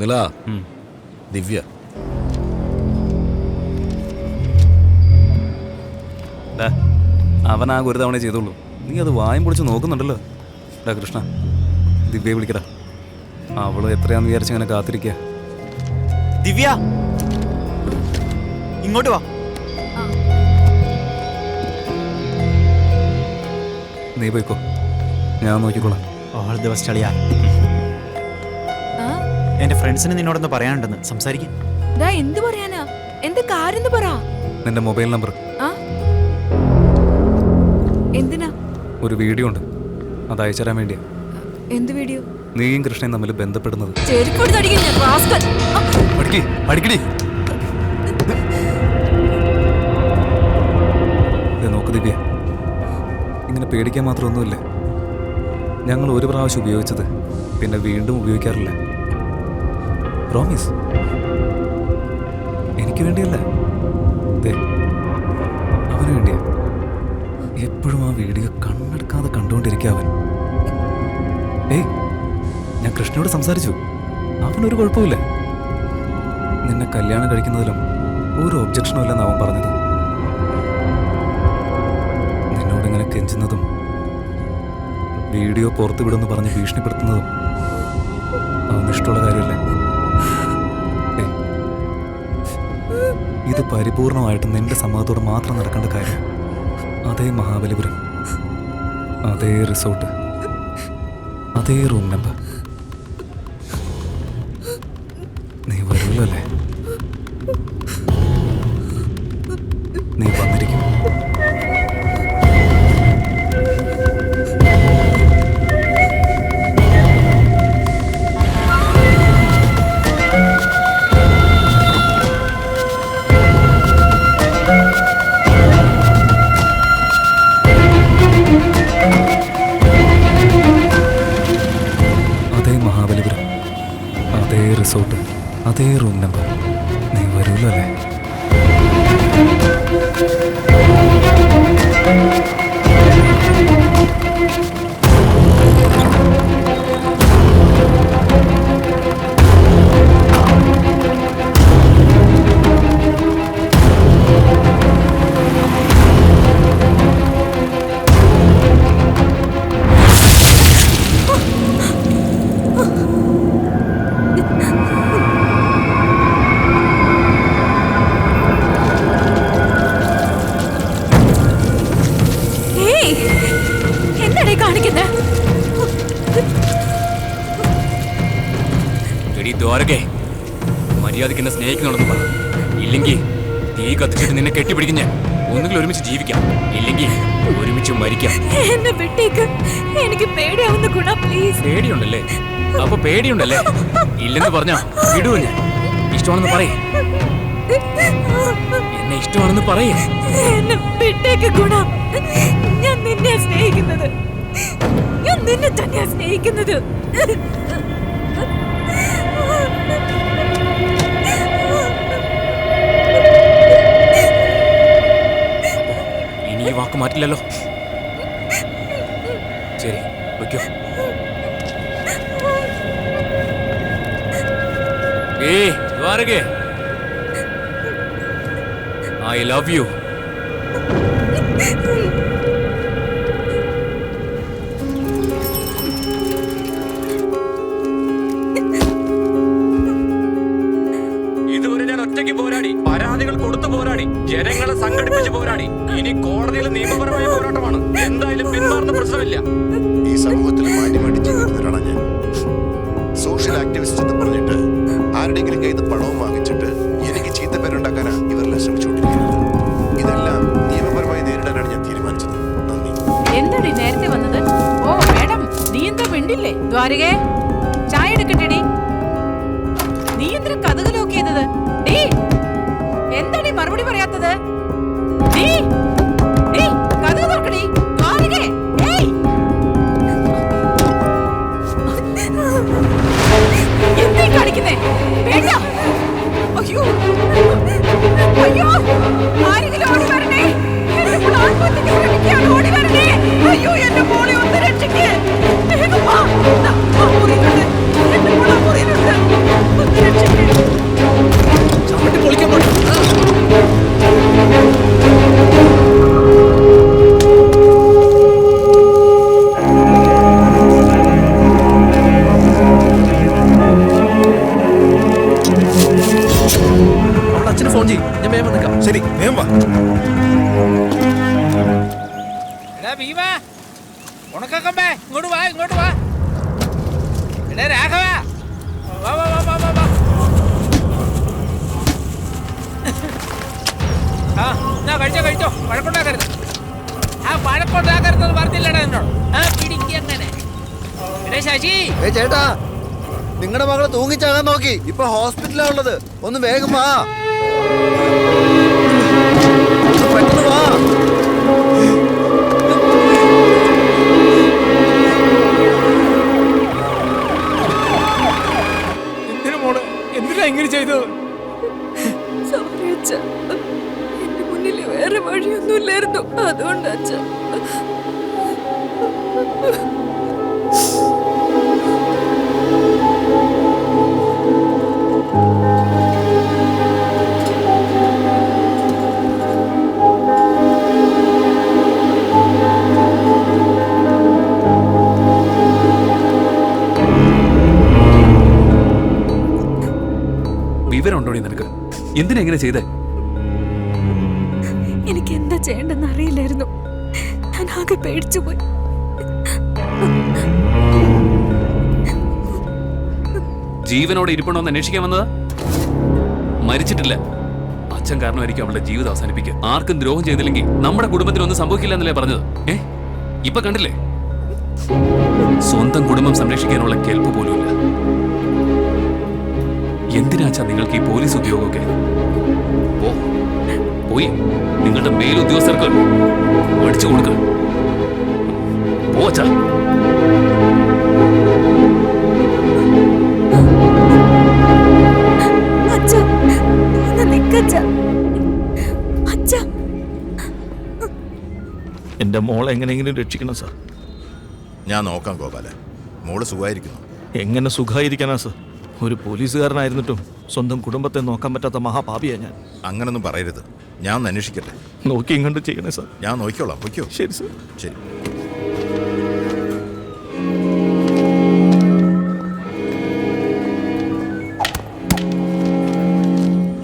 നില ദിവ്യ അവനാകെ ഒരു തവണ ചെയ്തോളൂ. നീ അത് വായും പൊളിച്ച് നോക്കുന്നുണ്ടല്ലോ. ഡാ കൃഷ്ണ, ദിവ്യയെ വിളിക്കടാ. അവള് എത്രയാന്ന് വിചാരിച്ച് അങ്ങനെ കാത്തിരിക്കുക. ദിവ്യ ഇങ്ങോട്ട് വാ. നീ പോയിക്കോ, ഞാൻ നോക്കിക്കോളാം. ഓൾ ദി ബെസ്റ്റ് അളിയാ. എന്റെ ഫ്രണ്ട്സിന് നിന്നോടൊന്ന് പറയാനുണ്ടെന്ന്. സംസാരിക്കും. എന്ത് പറയാനാ? എന്ത് കാര്യം പറ. നിന്റെ മൊബൈൽ നമ്പർ. എന്തിനാ? ഒരു വീഡിയോ ഉണ്ട്, അത് അയച്ചുതരാൻ വേണ്ടിയാ. എന്ത് വീഡിയോ? നീയും കൃഷ്ണയും തമ്മിൽ ബന്ധപ്പെടുന്നത്. നോക്ക് ദിവ്യ, ഇങ്ങനെ പേടിക്കാൻ മാത്രമൊന്നുമില്ല. ഞങ്ങൾ ഒരു പ്രാവശ്യം ഉപയോഗിച്ചത് പിന്നെ വീണ്ടും ഉപയോഗിക്കാറില്ല. പ്രോമിസ്. എനിക്ക് വേണ്ടിയല്ല, അവന് വേണ്ടിയാ. എപ്പോഴും ആ വീഡിയോ കണ്ണെടുക്കാതെ കണ്ടുകൊണ്ടിരിക്കുക അവൻ. ഞാൻ കൃഷ്ണയോട് സംസാരിച്ചു, അവനൊരു കുഴപ്പമില്ല. നിന്നെ കല്യാണം കഴിക്കുന്നതിലും ഒരു ഒബ്ജക്ഷനും ഇല്ലെന്ന് അവൻ പറഞ്ഞത്. നിന്നോടിങ്ങനെ കെഞ്ചുന്നതും വീഡിയോ പുറത്തു വിടുമെന്ന് പറഞ്ഞ് ഭീഷണിപ്പെടുത്തുന്നതും അവന് ഇഷ്ടമുള്ള കാര്യമല്ല. ഇത് പരിപൂർണമായിട്ടും നിന്റെ സമ്മതത്തോടെ മാത്രം നടക്കേണ്ട കാര്യം. അതേ മഹാബലിപുരം, അതേ റിസോർട്ട്, അതേ റൂം നമ്പർ. നീ വരുമല്ലോ അല്ലേ? നീ വന്നിരിക്കും. റിസോർട്ട്, അതേ റൂം നമ്പർ. നീ വരുമല്ലോ അല്ലേ? മര്യാദയ്ക്ക് എന്നെ സ്നേഹിക്കുന്നുണ്ടെന്ന് പറ. ഇല്ലെങ്കിൽ തീ കത്തിച്ചിട്ട് നിന്നെ കെട്ടിപ്പിടിക്കും ഞാൻ. ഒന്നുകിൽ ഒരുമിച്ച് ജീവിക്കാം, ഇല്ലെങ്കിൽ ഒരുമിച്ച് മരിക്കാം. എന്നെ വിട്ടേക്ക്. എനിക്ക് പേടിയാവുന്ന ഗുണ, പ്ലീസ്. പേടിയുണ്ടല്ലേ? അപ്പൊ പേടിയുണ്ടല്ലേ? ഇല്ലെന്ന് പറഞ്ഞാ വിടുവോ ഞാൻ? ഇഷ്ടമാണെന്ന് പറയേ. എന്നെ ഇഷ്ടമാണെന്ന് പറയേ. എന്നെ വിട്ടേക്ക് ഗുണ. ഞാൻ നിന്നെ സ്നേഹിക്കുന്നത്. ഞാൻ നിന്നെ തന്നെയാ സ്നേഹിക്കുന്നത്. ഈ വാക്ക് മാറ്റില്ലല്ലോ. ശരി, വയ്ക്കോ. ദ്വാരകേ, I love you. ഇതുവരെ ഞാൻ ഒറ്റയ്ക്ക് പോരാടി, പരാതികൾ കൊടുത്തു പോരാടി, ജനങ്ങളെ സംഘടിപ്പിച്ച് പോരാടി. ഇനി കോടതിയിൽ നിയമപരമായ പോരാട്ടമാണ്. എന്തായാലും പിന്മാറുന്ന പ്രശ്നമില്ല. ഈ സമൂഹത്തിൽ മാന്യമായിട്ട് ജീവിക്കുന്നവരാണ് ഞാൻ. സോഷ്യൽ ആക്ടിവിസ്റ്റ് എന്ന് പറഞ്ഞിട്ട് ആരുടെയെങ്കിലും കയ്യിൽ നിന്ന് പണവും വാങ്ങിച്ചിട്ട് എനിക്ക് ചീത്ത പേരുണ്ടാക്കാനാണ് ഇവരെല്ലാം ശ്രമിച്ചുകൊണ്ടിരിക്കുന്നത്. ഇതെല്ലാം നിയമപരമായി നേരിടാനാണ് ഞാൻ തീരുമാനിച്ചത്. നന്ദി. എന്താടി നേരത്തെ വന്നത്? ഓ മാഡം, നീ എന്താ മിണ്ടില്ലേ? ദ്വാരകേ, ചായ എടുക്കട്ടെടി. നീ എന്തിനാ കഥകൾ നോക്കിയത്? എന്താടി മറുപടി പറയാത്തത്? കഥ നോക്കടി. ദ്വാരകേ, എന്താ കാണിക്കുന്നേ? വേണ്ട. അയ്യോ അയ്യോ, ആരെങ്കിലും ഓടി വരണേ. എന്റെ മോൾ ആത്മഹത്യക്ക് ശ്രമിക്കുകയാണ്. ഓടി വരണേ. അയ്യോ, എന്റെ മോളെ ഒന്ന് രക്ഷിക്കേ. വേഗം വാ. വന്നേക്കാം. ശരി, വേഗം വാ. എടാ ഭീമ, ഉണക്കക്കമ്പേ, ഇങ്ങോട്ട് വാ, ഇങ്ങോട്ട് വാ. എടാ രാഘവ, വാ വാ വാ വാ വാ വാ. ആ എന്നാ കഴിച്ചോ കഴിച്ചോ, വഴക്കുണ്ടാക്കരുത്. ആ വഴക്കുണ്ടാക്കരുതെന്ന് പറഞ്ഞില്ലടാ എന്നോട്. ആ പിടിക്കങ്ങനെ. എടാ ശശി, ചേട്ടാ, നിങ്ങളുടെ മകള് തൂങ്ങിച്ചാകാൻ നോക്കി. ഇപ്പൊ ഹോസ്പിറ്റലാ ഉള്ളത്. ഒന്ന് വേഗം വാ, പെട്ടെന്ന് വാ. എന്തിനു മോള്, എന്തിനാ ഇങ്ങനെ ചെയ്തത്? സോറി അച്ഛ, എന്റെ മുന്നിൽ വേറെ വഴിയൊന്നുമില്ലായിരുന്നു, അതുകൊണ്ട് അച്ഛ. വിവരമുണ്ടോടി നിനക്ക്? എന്തിനാ ഇങ്ങനെ ചെയ്തേ? എനിക്ക് എന്താ ചെയ്യേണ്ടെന്ന് അറിയില്ലായിരുന്നു. ഞാൻ ആകെ പേടിച്ചു പോയി. ജീവനോടെ ഇരിപ്പുണ്ടോന്ന് അന്വേഷിക്കാൻ വന്നതാ? മരിച്ചിട്ടില്ല. അച്ഛൻ കാരണമായിരിക്കും അവളുടെ ജീവിതം അവസാനിപ്പിക്കുക. ആർക്കും ദ്രോഹം ചെയ്തില്ലെങ്കിൽ നമ്മുടെ കുടുംബത്തിനൊന്നും സംഭവിക്കില്ല എന്നല്ലേ പറഞ്ഞത്? ഇപ്പൊ കണ്ടില്ലേ, സ്വന്തം കുടുംബം സംരക്ഷിക്കാനുള്ള കെൽപ്പ് പോലുമില്ല. എന്തിനാച്ചാ നിങ്ങൾക്ക് ഈ പോലീസ് ഉദ്യോഗമൊക്കെ? പോയി നിങ്ങളുടെ മേലുദ്യോഗസ്ഥർക്ക് അടിച്ചു കൊടുക്ക. പോച്ചാ. എന്റെ മോളെ എങ്ങനെയെങ്കിലും രക്ഷിക്കണം സാർ. ഞാൻ നോക്കാം ഗോപാല. മോള് സുഖമായിരിക്കുന്നു. എങ്ങനെ സുഖമായിരിക്കാനാ സാർ? ഒരു പോലീസുകാരനായിരുന്നിട്ടും സ്വന്തം കുടുംബത്തെ നോക്കാൻ പറ്റാത്ത മഹാപാപിയാ ഞാൻ. അങ്ങനൊന്നും പറയരുത്. ഞാൻ ഒന്ന് അന്വേഷിക്കട്ടെ. നോക്കി ഇങ്ങോട്ട് ചെയ്യണേ സാർ. ഞാൻ നോക്കിക്കോളാം. പൊയ്ക്കോ. ശരി സാർ. ശരി.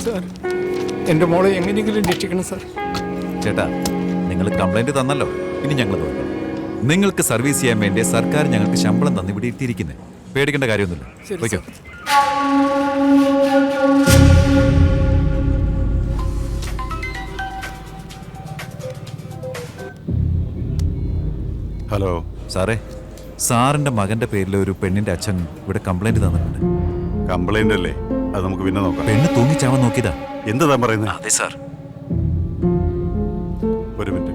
സാർ, എന്റെ മോളെ എങ്ങനെയെങ്കിലും രക്ഷിക്കണം സാർ. ചേട്ടാ, നിങ്ങൾ കംപ്ലൈന്റ് തന്നല്ലോ, ഇനി ഞങ്ങൾ നോക്കണം. നിങ്ങൾക്ക് സർവീസ് ചെയ്യാൻ വേണ്ടി സർക്കാർ ഞങ്ങൾക്ക് ശമ്പളം തന്നു ഇവിടെ ഇരുത്തിയിരിക്കുന്നത്. പേടിക്കേണ്ട കാര്യമൊന്നുമില്ല. വയ്ക്കോ. ഹലോ സാറേ, സാറിന്റെ മകന്റെ പേരിൽ ഒരു പെണ്ണിന്റെ അച്ഛൻ ഇവിടെ കംപ്ലൈന്റ് തന്നിട്ടുണ്ട്. കംപ്ലൈന്റ് അല്ലേ? അത് നമുക്ക് പിന്നെ നോക്കാം. പെണ്ണ് തൂങ്ങിച്ചാവാൻ നോക്കിയതാ. എന്താ പറയുന്നത്? അതെ സാർ. ഒരു മിനിറ്റ്.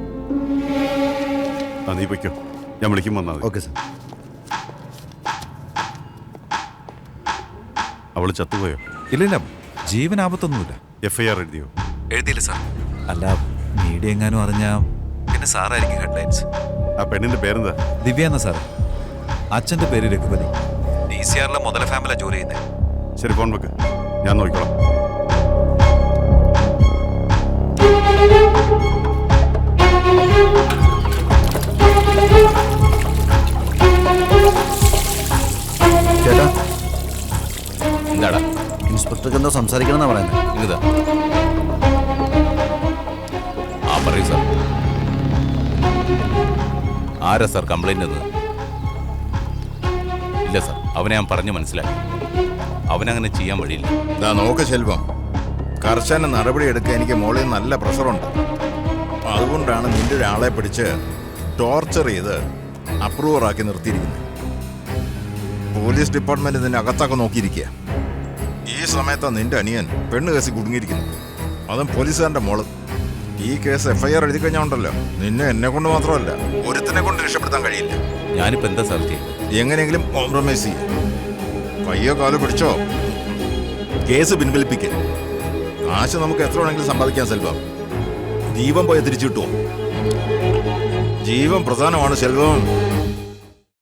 നീ പൊയ്ക്കോ, ഞാൻ വിളിക്കും വന്നാൽ. Okay sir. അവള് ചത്തുപോയോ? ഇല്ലില്ല, ജീവൻ ആപത്തൊന്നുമില്ല. FIR എഴുതിയോ? എഴുതിയില്ല സാർ. അല്ല, മീഡിയ എങ്ങാനും അറിഞ്ഞാ പിന്നെ സാറായിരിക്കും ഹെഡ്ലൈൻസ്. ആ പെണ്ണിന്റെ പേരെന്താ? ദിവ്യ എന്ന സാർ. അച്ഛന്റെ പേര് രഘുപതി. DCR മുതല ഫാമിലിയാ ജോലി ചെയ്യുന്നത്. ശരി, ഫോൺ വെക്ക്, ഞാൻ നോക്കിക്കോളാം. ചേട്ടാ, എന്താടാ? ഇൻസ്പെക്ടർക്ക് എന്തോ സംസാരിക്കണം എന്നാ പറയുന്നത്. ഇങ്ങതാ. ആ പറയൂ സാർ. ആരാ സാർ കംപ്ലൈന്റ് തന്നത്? ഇല്ല സാർ, അവനെ ഞാൻ പറഞ്ഞു മനസ്സിലാക്കി. അവനങ്ങനെ ചെയ്യാൻ വഴിയില്ല. നോക്ക് ശെൽവം, കർശന നടപടി എടുക്കാൻ എനിക്ക് മോളിൽ നല്ല പ്രഷറുണ്ട്. അതുകൊണ്ടാണ് നിന്റെ ഒരാളെ പിടിച്ച് ടോർച്ചർ ചെയ്ത് അപ്രൂവറാക്കി നിർത്തിയിരിക്കുന്നത്. പോലീസ് ഡിപ്പാർട്ട്മെന്റ് നിന്നെ അകത്തൊക്കെ നോക്കിയിരിക്കുക. ഈ സമയത്ത് നിന്റെ അനിയൻ പെണ്ണ് കേസിൽ കുടുങ്ങിയിരിക്കുന്നു, അതും പോലീസുകാരന്റെ മോള്. ഈ കേസ് FIR എഴുതി കഴിഞ്ഞാൽ നിന്നെ എന്നെ കൊണ്ട് മാത്രമല്ല ഒരുത്തിനെ കൊണ്ട് രക്ഷപ്പെടുത്താൻ കഴിയില്ല. ഞാനിപ്പോ എന്താ സാർ ചെയ്യുന്നത്? എങ്ങനെയെങ്കിലും കോംപ്രമൈസ് ചെയ്യ. കയ്യോ കാലോ പിടിച്ചോ കേസ് പിൻവലിപ്പിക്കുക. കാശ് നമുക്ക് എത്ര വേണമെങ്കിലും സമ്പാദിക്കാൻ സെൽവം. ജീവൻ പോയി തിരിച്ചു കിട്ടുമോ? ജീവൻ പ്രധാനമാണ് സെൽവം.